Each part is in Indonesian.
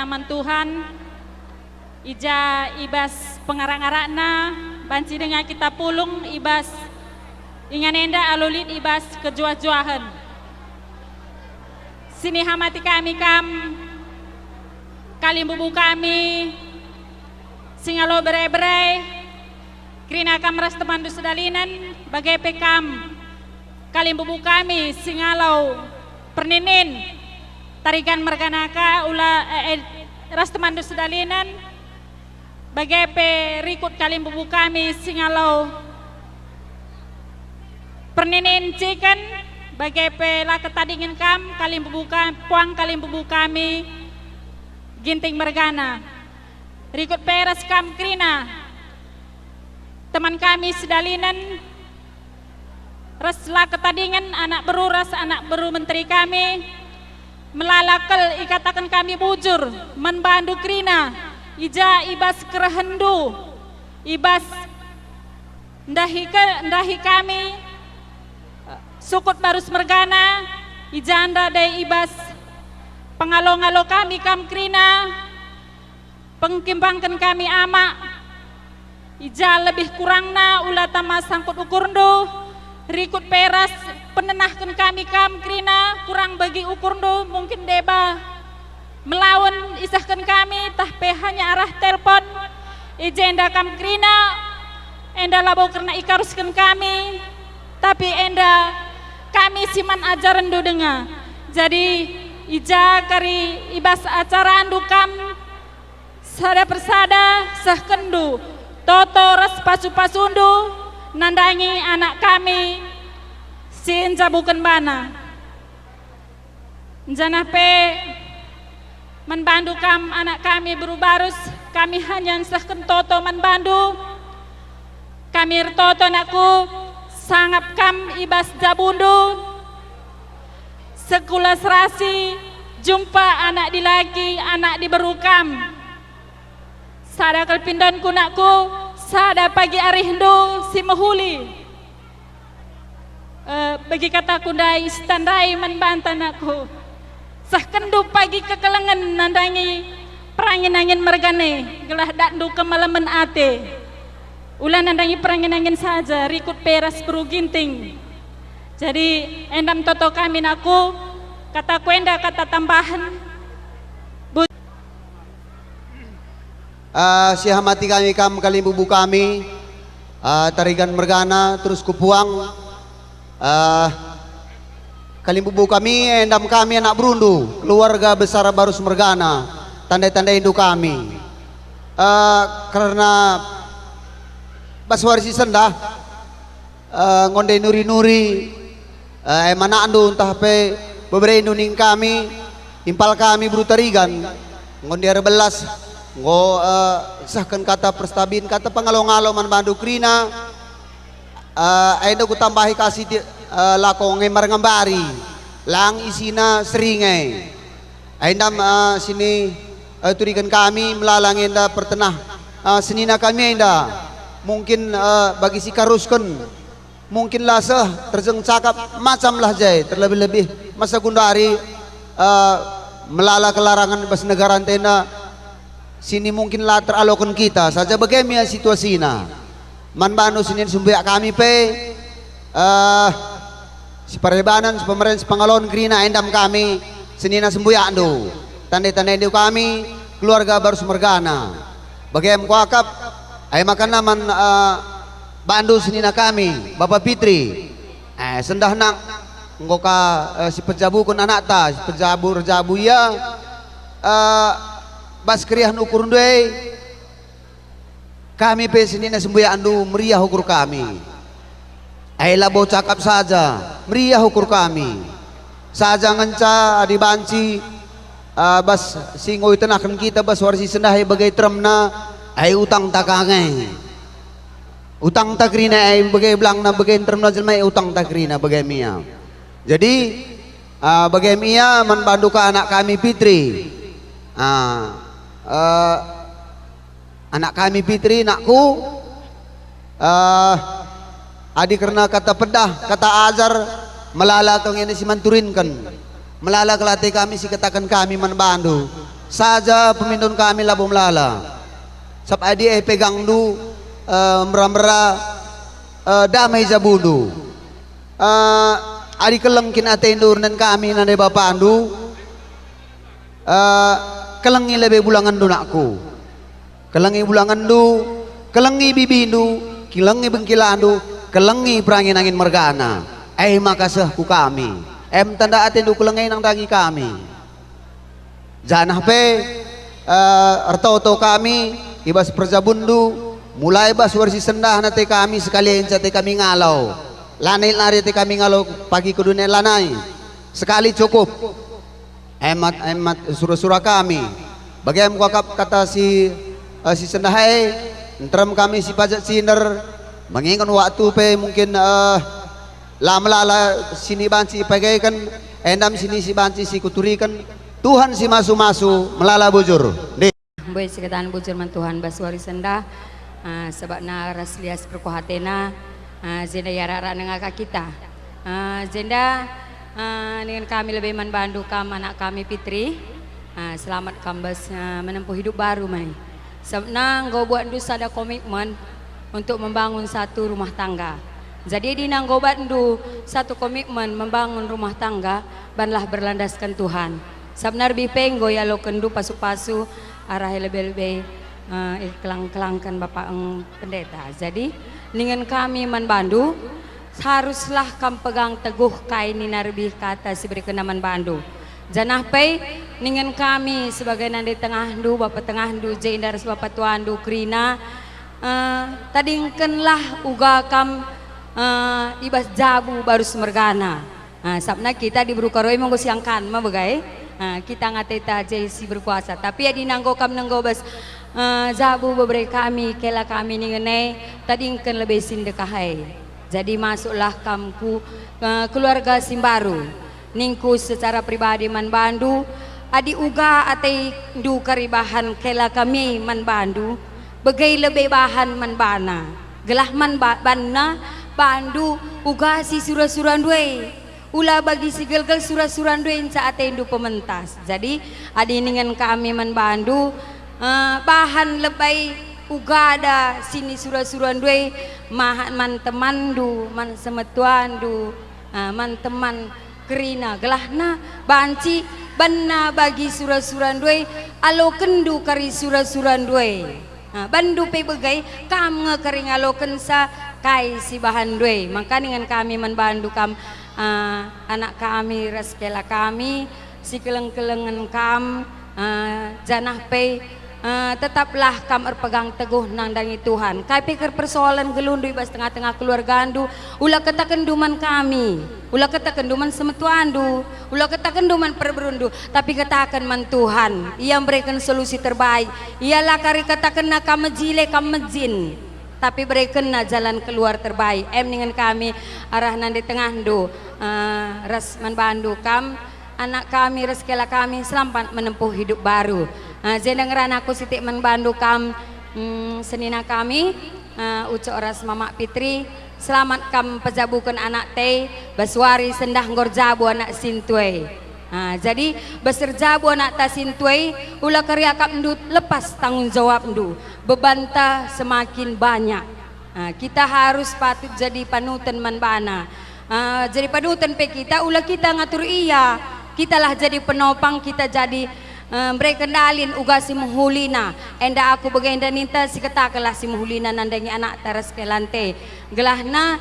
Aman Tuhan, ija ibas pengarang-arangna, banci dengan kita pulung ibas ingan enda alulit ibas kejuah-juahan. Sini hamati kami kalim bubu kami, singalo berai-berai, krina kam ras temandu sedalinan, bagai pekam, kalim bubu kami, singalo perninin, tarikan merganaka ula ras temandu sedalinan bagai perikut kalim bubu kami singalau perninin cikan bagai pela ketadingin kam kalim bubu kami puang kalim bubu kami ginting mergana rikut peras kam krina teman kami sedalinan rasla ketadingan anak beru menteri kami melalakal ikatakan kami bujur menbandu krina ija ibas kerehendu ibas ndahi kami sukut barus mergana ija anda day ibas pengalo-ngalo kami kam krina pengkimbangkan kami ama ija lebih kurangna ulatama sangkut ukurndo rikut peras penenahkan kami kam krina kurang bagi ukurndo mungkin deba melawan isahkan kami tah hanya arah telepon ijenda kam krina enda labo karena ikaruskan kami tapi enda kami siman ajaran do denga jadi ija kari ibas acara andu kam sada persada sahkendu toto ras pasu-pasundu nandangi anak kami sin bukan bana janah pe menbandu kam anak kami berubarus kami hanya sahken toto menbandu kami toto anakku sangap kam ibas jabundu sekula serasi jumpa anak di lagi anak di berukam sada kalpindan kunakku sada pagi arihindu si mahuli bagi kata kundai standai menbantan aku sahkendu pagi kekelengan nandangi perangin angin mergane gelah dakdu kemalaman ate ulah nandangi perangin angin saja rikut peras peru ginting jadi endam toto kami naku kata kuenda kata tambahan si hamati kami kalim bubu kami tarigan mergana terus kupuang kalim bubu kami endam kami anak berundu keluarga besar barus mergana tanda-tanda induk kami karena baswarisi sendah ngonde nuri-nuri mana andu entah pe beberapa induning kami impal kami berutarigan ngonde rebelas ngo sahkan kata perstabin kata pengalo-ngalo man bandu krina ayo ku tambahi kasih lakong ngembari lang isina seringai aindam sini turikan kami melalangin da pertenah senina kami ainda mungkin bagi si karuskan mungkin lah terjeng cakap macam lah jay terlebih-lebih masa gundari melala kelarangan bas negara antena sini mungkin lah teralokan kita saja bagaimana situasinya man banu sini sumbeak kami pe si parebanan si pemerintah pengalon krina endam kami sini na sembuyak do tanda-tanda itu kami keluarga baru mergana bagaimana kuakap ay makan naman bandu sini na kami Bapak Fitri sendah nak ngoka si pejabu kun anak ta si pejabu rejabu ya bas kriah ukur ndoi kami pe sini na sembuya andu meriah ukur kami ay labo cakap saja meriah ukur kami saja ngenca adi banci bas singoy tenakan kita bas warsi sendahi bagai tremna ay utang takange utang takrina ay bagai belang na bagai tremna jelmai utang takrina bagai mia jadi bagai mia menbantu ke anak kami Fitri anak kami Fitri nakku adi karena kata pedah kata azar melala tong ini si manturinkan melala kelate kami si katakan kami manbandu saja pemindun kami labom lala sab adi pegang du mera-mera damai jabudu adi kelengkin atendur dan kami nande bapak andu kelengi lebih bulangan du nakku kelengi bulangan du kelengi bibindu kelengi bengkilandu kelengi perangin angin mergana makasih ku kami tanda atendu kelengi nang dagi kami janah pe arto kami ibas perjabundu mulai bas warsi sendah nate kami sekalian cate kami ngalau lanai lari te kami ngalau pagi ke dunia lanai sekali cukup emat surah-surah kami bagaimana kata si sendah Nteram kami si pajak sinar mengingat waktu pe mungkin lama sini banci pagaikan endam sini si banci si kuturikan Tuhan si masu melala bujur boy seketan bujur man Tuhan baswari sendah sebab na raslias perkuhatena zenda yarara nengaka kita zenda dengan kami lebih membantu kam anak kami Fitri selamat kambas menempuh hidup baru mai. Sebab go buat ndu ada komitmen untuk membangun satu rumah tangga. Jadi di nang go buat ndu satu komitmen membangun rumah tangga banlah berlandaskan Tuhan. Sabnar bi penggo ya lo kendu pasu-pasu arah lebih-lebih kelang-kelangkan Bapak pendeta. Jadi dengan kami manbandu haruslah kam pegang teguh kain narbi kata siberi kenaman bandu. Janah pay dengan kami sebagai nandi tengah du Bapak tengah du jendar Bapak tuan du krina tadingkenlah uga kam ibas jabu baru semergana sabna kita diburu karoi monggo siangkan mah begai kita ngateta si berkuasa tapi ya dinanggo kam nanggo bas jabu beberei kami kela kami ningene tadingken lebih sindekahai jadi masuklah kamku keluarga simbaru ningku secara pribadi man bandu adi uga ate du karibahan kela kami man bandu begai lebih bahan man bana gelah man banna bandu uga si surah-surah duwe ulah bagi si gel-gel surah-surah duwe saat ate du pementas jadi adi ningan kami man bandu bahan lebay uga ada sini surah-surah duwe man teman du man semetuan du man teman kerina gelahna banci banna bagi surah-surah duwe alo kendu kari surah-surah duwe bandu pe begai kam ngekering alo kensa kai si bahan duwe maka dengan kami membantu kam anak kami reskela kami si keleng-kelengan kam janah pe tetaplah kam erpegang teguh nang dangi Tuhan kai pikir persoalan gelundu ibas tengah-tengah keluarga andu ulah kata kenduman kami ulah kata kenduman semetuandu ulah kata kenduman perberundu tapi katakan man Tuhan ia berikan solusi terbaik ialah kari katakan na kamejile kamejin tapi berikan na jalan keluar terbaik dengan kami arah nang di tengah du ras man bandu kam anak kami reskela kami selamat menempuh hidup baru jendang aku sitik membantu kam senina kami ucok ras mama Fitri selamat kam pejabukan anak teh baswari sendah ngorjabu anak sintwe jadi beserjabu anak ta sintwe ulah karya kap ndu lepas tanggung jawab ndu bebanta semakin banyak kita harus patut jadi panutan manbana jadi panutan pe kita ulah kita ngatur iya kitalah jadi penopang kita jadi mereka kendalin uga si muhulina enda aku bagenda ninta si ketakalah si muhulina nandangi anak taras kelante gelahna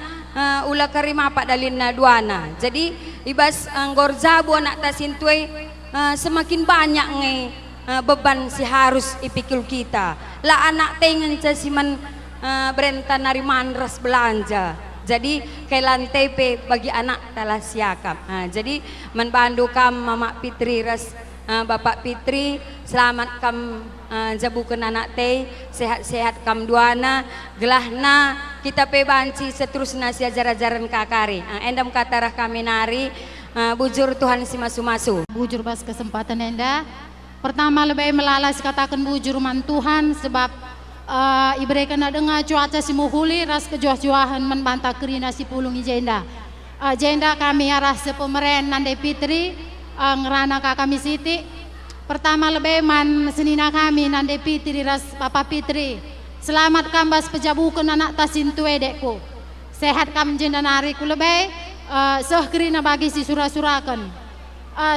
ulah karima pak dalina duana jadi ibas gorjabu anak tasintwe semakin banyak nge beban si harus ipikul kita lah anak tengen casiman berentan nari manras belanja jadi kelante pe bagi anak talah siakap jadi membantu kam mama Fitri ras Bapak Fitri selamat kam jabukan anak teh sehat-sehat kam duana gelahna kita pe banci seterusna si ajar-ajaran kakari endam katarah kami nari bujur Tuhan si masu-masu bujur pas kesempatan enda pertama lebih melalas katakan bujur man Tuhan sebab iberikan dengar cuaca si muhuli ras kejuah-juahan membantah kerina si pulungi jenda jenda kami arah sepemeren nande Fitri ngerana kami siti Pertama lebih man senina kami nande Pitri ras Papa Pitri. Selamat kambas pejabukan anak tasin tuedekku. Sehat kam jendanariku lebih sehkerina bagi si surah-surakan.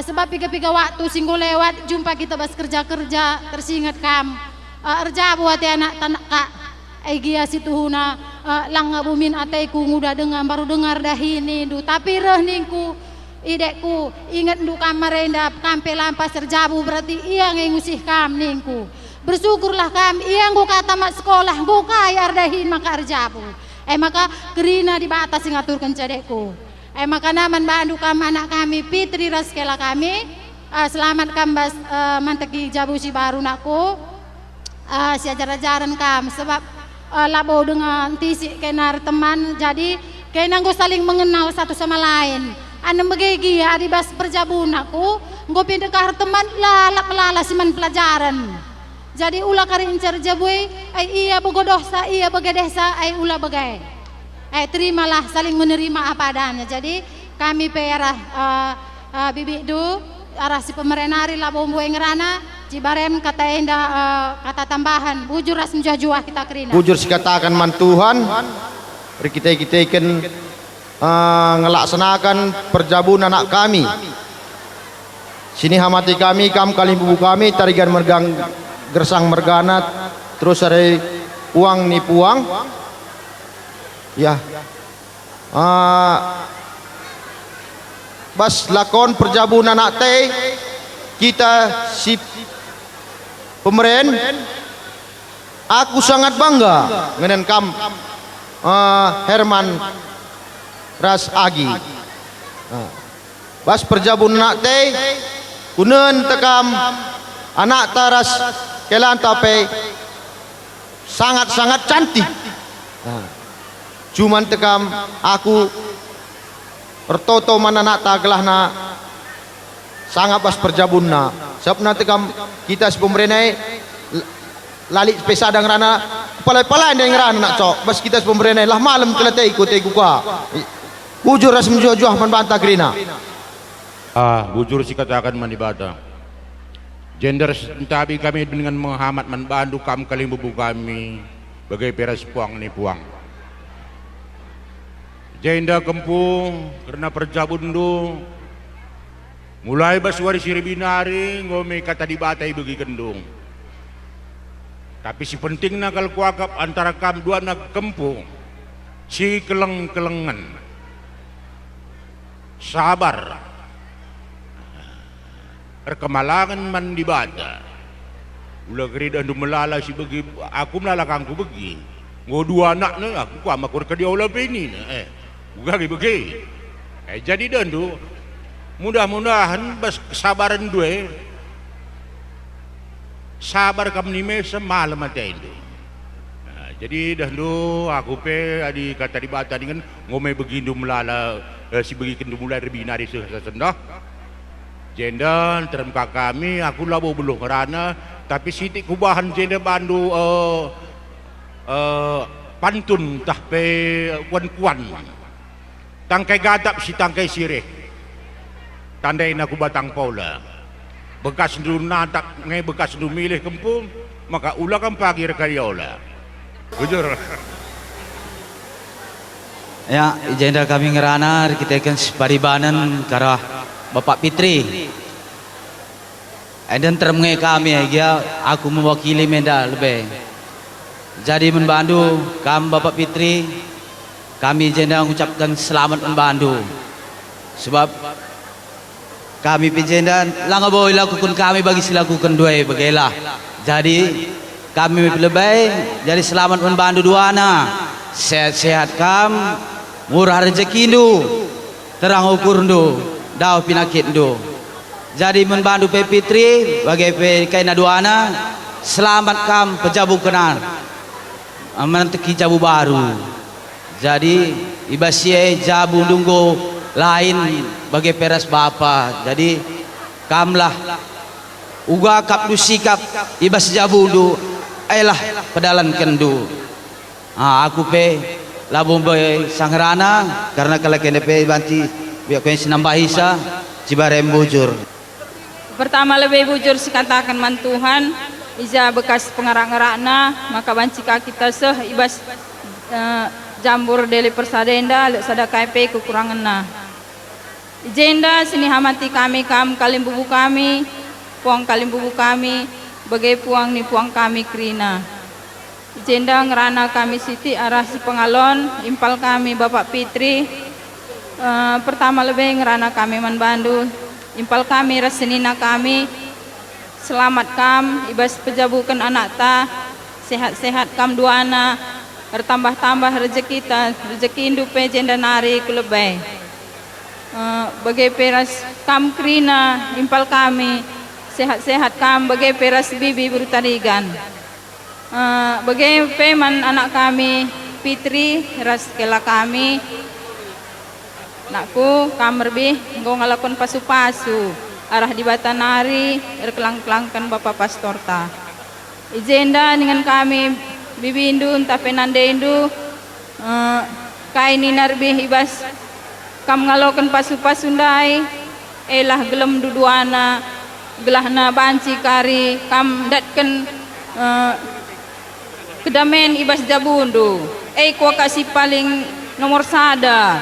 Sebab piga-piga waktu singgo lewat jumpa kita bas kerja-kerja tersingat kam. Erja buat anak tanak kak. Egia situhuna langga bumin ataiku nguda dengar baru dengar dah ini du tapi reh ningku idekku ingat du kamar rendah kampe lampas terjabu berarti ia ngusih kam ningku bersyukurlah kam ia ngku kata mak sekolah ngku kaya ardahin maka arjabu maka kerina di batas ngaturkan cadekku maka naman bandu kam anak kami Pitri raskela kami selamat kambas manteki jabu si baru nakku si ajar-ajaran kam sebab labo dengan tisik kenar teman jadi kena nggo saling mengenal satu sama lain ane begegi adi bas perjabun aku nggo pindekar teman lalak siman pelajaran jadi ulah kari incar jabui iya bogo dosa iya begedesa ulah begai terimalah saling menerima apa adanya jadi kami perah bibi du arah si pemerenari labo mbue ngerana Cibarem kata endah kata tambahan bujur ras menjuah kita kerina bujur sikatakan mantuhan kita ikan ngelaksanakan perjabun anak kami sini hamati kami kam kali bubu kami tarigan mergang gersang merganat terus ada uang ni puang ya bas lakon perjabun anak teh kita si pemeren aku sangat bangga ngenen kam Herman ras agi bas perjabun anak teh kunen tekam anak taras kelan tape sangat-sangat cantik cuman tekam aku pertoto mana anak tagelah na sangat bas perjabun na sebab nanti kam kita si pemerintah lali pesadang rana palai-palai yang rana nak cok bas kita si pemerintah lah malam kelate ikut ka bujur ras menjuah-juah membantah kerina bujur si katakan manibata gender tabi kami dengan menghamat manbandu kam kali bubu kami bagai peras puang ni puang jenda kempung karena perjabun do mulai baswari siribinari ngome kata dibatai bagi kendung tapi si penting nakal kuakap antara kam dua nak kempung si keleng-kelengan sabar kemalangan man dibata ulah gerida andu melala si bagi aku melalakangku bagi ngo dua anak na aku kuama kur ke dia ulah bini na bukan bagi jadi dandu mudah-mudahan bas kesabaran dua sabar kam ni me semalam aja itu jadi dandu aku pe adi kata dibata dengan ngome begindu melala si bagi kendu mulai rebinari sesendah jendan teremka kami aku labo belum kerana tapi sitik kubahan jenda bandu pantun tah pe kuan-kuan tangkai gadap si tangkai sirih tandai aku batang paula bekas ndu natak ngai bekas ndu milih kempung maka ulah kan pagi rekayola bujur ya jenda kami ngerana kita kan paribanan karah Bapak Pitri dan termengai kami ya aku mewakili menda lebih jadi membantu kam Bapak Pitri kami jenda mengucapkan selamat membantu sebab kami pinjenda langga boleh lakukan kami bagi silakukan dua bagailah jadi kami lebih jadi selamat membantu duana sehat-sehat kam murah rezeki du terang ukur du dau pinakit do jadi membantu Pe Pitri bagai pe kaina duana selamat kam pejabu kenal menanteki jabu baru jadi ibasie jabu dunggo lain bagai peras bapa jadi kamlah uga kap du sikap ibas jabu du ailah pedalan kendu aku pe labung be sangrana karena kalau kene pe banti biar kau sinambah isa Cibarem bujur Pertama lebih bujur sikatakan man Tuhan, ija bekas pengarak-ngarakna, maka bancika kita ibas jambur deli persadenda, lek sadakai pe kekuranganna. Ijenda sini hamati kami kam kalim bubu kami, puang kalim bubu kami, bagai puang ni puang kami krina. Ijenda ngerana kami siti arah si pengalon, impal kami Bapak Fitri. Pertama lebih ngerana kami man Bandu, impal kami rasenina kami, selamat kam, ibas pejabukan anak ta, sehat-sehat kam dua anak, bertambah-tambah rezeki ta, rezeki indupe jenda nari kulebay. Bagai peras kam krina, impal kami, sehat-sehat kam, bagai peras bibi bertarigan. Bagai peman anak kami, Fitri, ras kela kami, nakku kamerbi nggo ngalakon pasu-pasu arah di Batanari erkelang-kelangkan Bapak Pastor ta. Ijenda dengan kami bibindu entah penandeindu kaini narbi ibas kam ngalokan pasu-pasundai elah gelem duduana gelahna banci kari kam datken kedamen ibas jabundu kwa kasih paling nomor sada.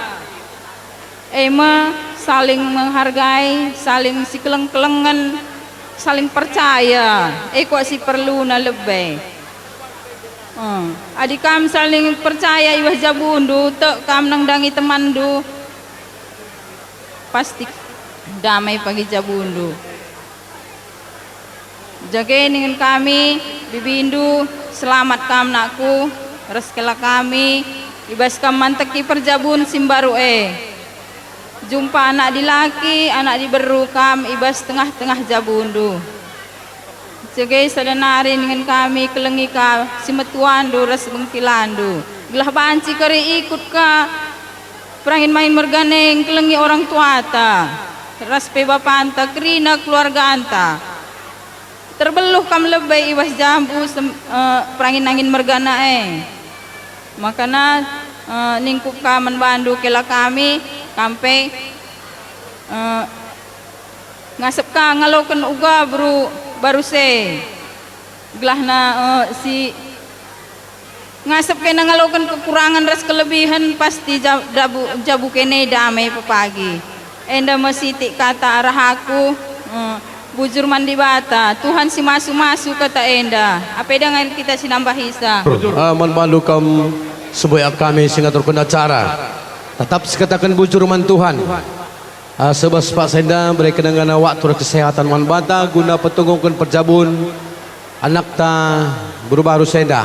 Saling menghargai, saling si keleng-kelengan, saling percaya. Kok si perlu na lebih. Adik kam saling percaya iwah jabundu, tek kam nangdangi temandu. Pasti damai pagi jabundu. Jaga dengan kami, bibindu, selamat kam nakku, reskela kami, ibas kam manteki perjabun simbaru jumpa anak di laki, anak di berukam, ibas tengah-tengah jabundu. Segai sadanari dengan kami kelengi ka simetuandu ras bengkilandu. Gelah banci kari ikut ka perangin main merganeng kelengi orang tua ta. Ras pe bapanta krina keluarga anta. Terbeluh kam lebay ibas jambu perangin angin mergana Makana ningkup ka manbandu kela kami kampe ngasep ka ngalokan uga baru se gelahna si ngasep kena ngalokan kekurangan ras kelebihan pasti jabu kene damai pepagi enda masiti kata arah aku bujur mandi bata Tuhan si masu kata enda apa dengan kita sinambah hisa manbandu kam sebuah kami sehingga terkena acara tetap sekatakan bujur man Tuhan sebab Pak Senda berikan dengan waktu kesehatan man bata guna petunggukan perjabun anak ta baru Senda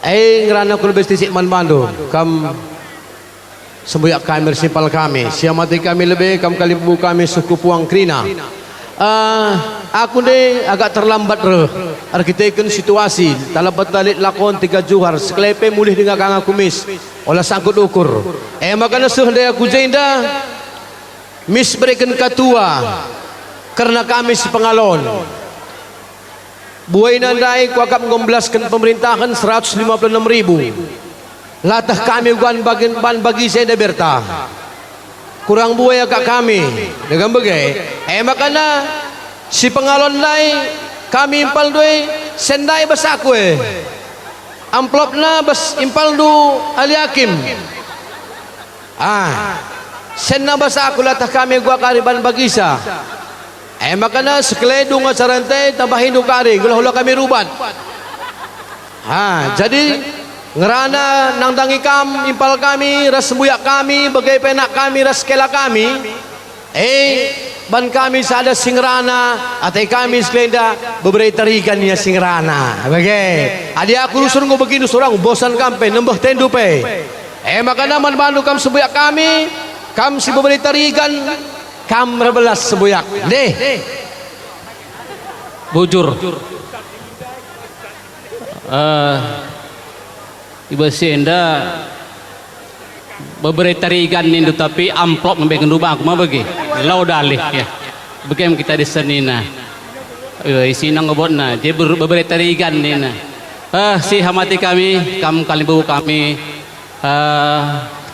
ngerana kul bestisik man bandu kam sembuyak kami simpal kami siamati kami lebih kam kali bubu kami suku puang krina aku deh agak terlambat arkiteken situasi talabat talit lakon 3 juhar sekelepe mulih dengan kang kumis olah sangkut ukur makanya suhdaya aku jenda mis berikan katua karena kami si pengalon buai nandai kuakap ngombelaskan pemerintahan 156.000 latah kami bukan bagian bagi saya berta kurang buaya kak kami dengan bagai makanya si pengalon lai kami impal doi sendai basaku amplopna bas impal du aliakim senna basaku latah kami gua kariban bagisa makanya sekeledung acarante tambahin du kari gula kami rubat jadi ngerana nangdangi kam impal kami ras sembuyak kami bagai penak kami ras kela kami ban kami sada singrana atai kami sekelenda beberapa tarikan ya singrana bagai adi aku rusun ngo begini seorang bosan kampe nembah tendu pe makanya man bandu kam sembuyak kami kam si beberapa tarikan kam rebelas sembuyak deh bujur Ibu Senda beberapa tarigan ini tapi amplop ngambil rumah aku mah bagi lau dalih ya bagaimana kita di senina isi nangobotna dia beberapa tarigan ini si hamati kami kalibu kami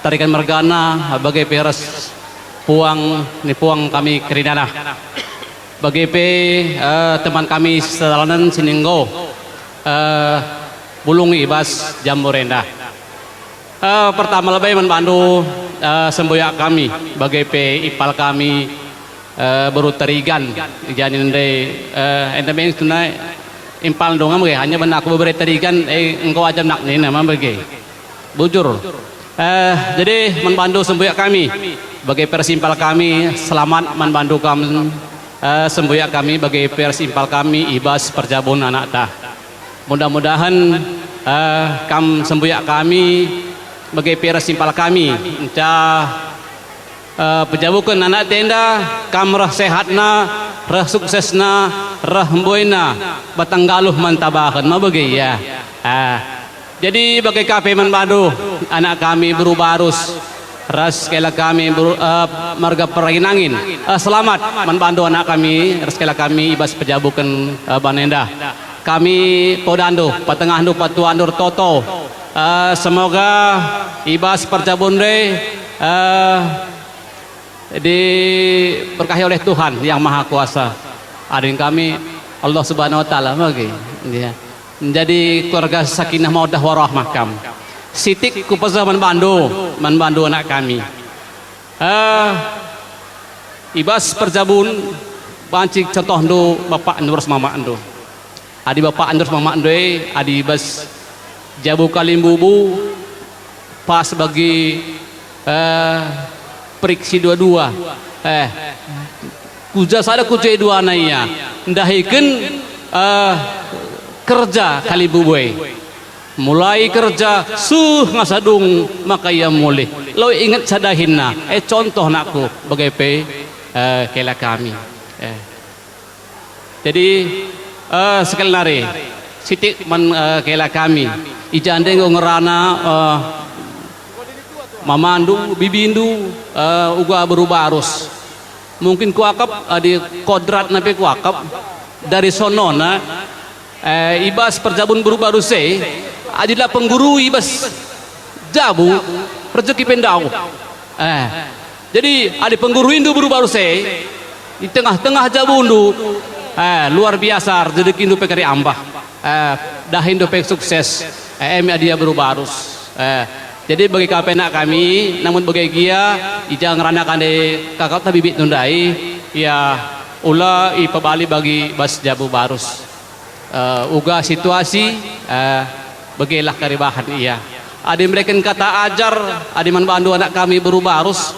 tarikan mergana bagai peras puang kami Kerinana. Bagi teman kami selanan sininggo bulung ibas Jamborenda. Pertama lebih membantu semboyak kami bagi ipal kami baru terigan janin de entah tunai impal dong bagi hanya benak aku berberi terigan engkau aja nak ni nama bagi bujur. Jadi membantu semboyak kami bagi persimpal kami selamat membantu kami semboyak kami bagi persimpal kami ibas perjabun anak tah. Mudah-mudahan kam semboyak kami bagi persimpal kami pejabukan anak tenda kam rah sehatna rah suksesna rah emboina batanggaluh mantabahan ma bagi ya. Jadi bagi kape membantu anak kami berubarus ras kela kami marga perinangin selamat membantu anak kami ras kela kami ibas pejabukan banenda kami podando patengahandu patuandur toto semoga ibas perjabunre diberkahi oleh Tuhan yang Maha Kuasa. Adin kami Allah Subhanahu Wa Taala bagi ya. Menjadi keluarga sakinah mawaddah warahmah kam. Sitik kupasa membantu anak kami. Ibas perjabun pancik contoh ndo bapak Nur mama ndo. Adi bapak Nur mama ndo adi ibas jabu kalimbubu pas bagi periksi dua-dua kuja sada kuja dua naya ndahiken kerja kali bubuy mulai kerja ngasadung maka ia mulih lo ingat sadahinna contoh nakku bagai kela kami jadi sekali nari sitik kela kami ijande ngerana mamandu bibindu uga berubah arus mungkin kuakap di kodrat nabi kuakap dari sonona ibas perjabun berubah aruse adilah pengguru ibas jabu rezeki pendau jadi ada pengguru indu berubah aruse di tengah-tengah jabundu luar biasa rezeki indu pekari ambah dah indu pek sukses dia berubah arus jadi bagi kapenak kami namun bagi gia ijang ranakan de kakak tabibit nundai ya ula ipabali bagi bas jabu barus uga situasi bagilah karibahan iya adi mereka kata ajar adi manbandu anak kami berubah arus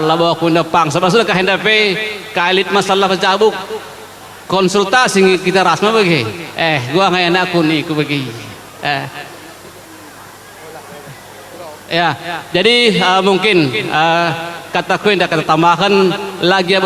labawa kundapang sebab kahendape kailit masalah jabuk konsultasi kita rasma bagi gua nggak enak nih ku bagi ya jadi mungkin kataku yang kata tambahkan lagi